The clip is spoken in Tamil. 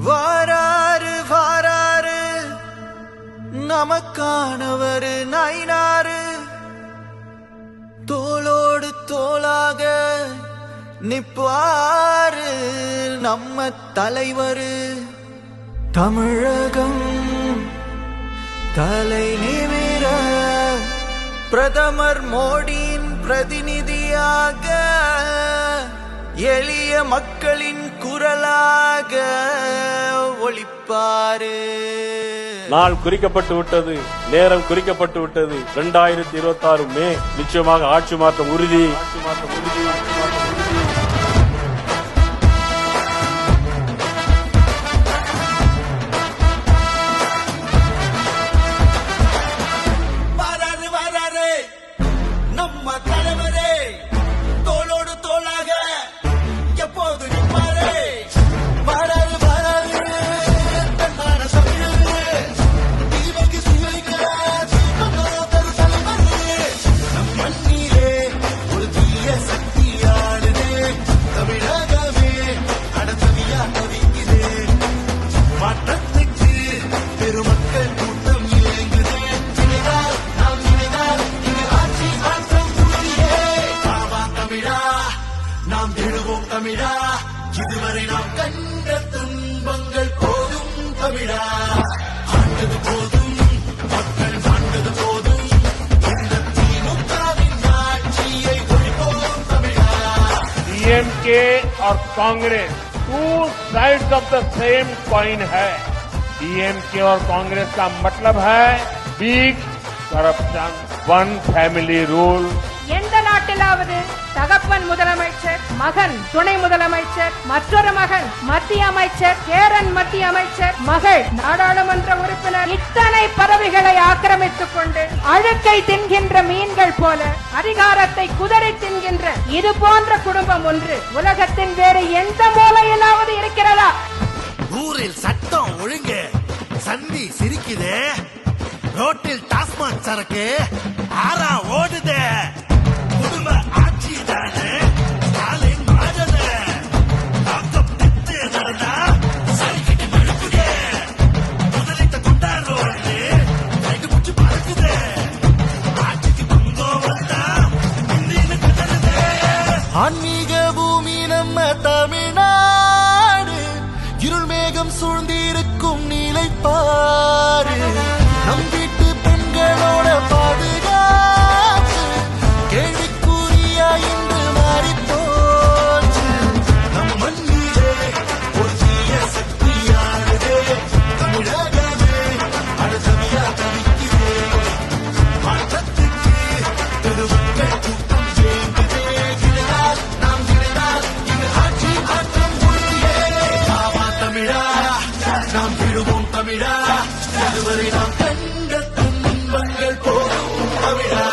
வாராரு வாராரு நமக்கானவரு நயினாரு, தோளோடு தோளாக நிப்பாரு நம்ம தலைவரு. தமிழகம் தலை நிமிர பிரதமர் மோடியின் பிரதிநிதியாக, எளிய மக்களின் குரலாக ஒலிப்பாரு. நாள் குறிக்கப்பட்டு விட்டது, நேரம் குறிக்கப்பட்டு விட்டது. 2026 மே நிச்சயமாக ஆட்சி மாற்றம் உறுதி. நம்ம தலைவரே தோளோடு தோளாக எப்போது நிற்பாரே. வாராரு வாராரு தன்மான தமிழரு, தீமைக்கு சுவைக்க தரு தலைவரே. நம் மண்ணிலே ஒரு தீய சக்தியானதே, தமிழகமே அடத்தவியா தவிக்குதே. மாற்றத்துக்கு பெருமக்கள் கூட்டம் இயங்குதே. நாம் நினைத்தால் இங்கு ஆட்சி மாற்றம் உறுதியே. பாவா தமிழா நாம் எழுவோம் தமிழா, இதுவரை நாம் கண்ட துன்பங்கள் போதும் தமிழா. ஆண்டது போதும், மக்கள் ஆண்டது போதும், இந்த திமுகவின் ஆட்சியை ஒழிப்போம் தமிழா. डीएमके और Congress two sides of the same coin है. डीएमके और कांग्रेस का मतलब है big corruption, one family rule. எந்த நாட்டிலாவது தகப்பன் முதலமைச்சர், மகன் துணை முதலமைச்சர், மற்றொரு மகன் மத்திய அமைச்சர், கேரன் மத்திய அமைச்சர், மகள் நாடாளுமன்ற உறுப்பினர், இத்தனை பதவிகளை ஆக்கிரமித்துக் கொண்டு அழுக்கை தின்கின்ற மீன்கள் போல அதிகாரத்தை குதறி தின்கின்ற இது போன்ற குடும்பம் ஒன்று உலகத்தின் வேறு எந்த மூலையிலாவது இருக்கிறதா? ஊரில் சட்டம் ஒழுங்கு சந்தி சிரிக்குது, ரோட்டில் டாஸ்மாக் சரக்கு ஆறா ஓடுது. குடும்ப ஆட்சி தானே ஸ்டாலின் மாடனு, லாக்அப் டெத்து நடந்தா சரிக்கிட்டு மழுக்குது. முதலீட்ட கொண்டாடுறோன்னு கைது பிடிச்சு பறக்குது. ஆட்சிக்கு பங்கம் வந்தா இந்தின்னு கதறுது. ஆன்மீக பூமி நம்ம தமிழ்நாடு, இருள் மேகம் சூழ்ந்திருக்கும் நீலைப்பாரு. நம் வீட்டு பெண்களோட பாதுகாப்பு கேள்விக்குறியா இன்று மாறிப்போச்சு. நம் மண்ணிலே ஒரு தீய சக்தியானதே, தமிழகமே அடசவியா தவிக்குதே. மாற்றத்துக்கு பெருமக்கள் கூட்டம் இயங்குதே. நாம் நினைத்தால் இங்கு ஆட்சி மாற்றம் உறுதியே. பாவா தமிழா நாம் விழுவோம் தமிழா, இதுவரை நாம் கண்ட துன்பங்கள் போதும் தமிழா.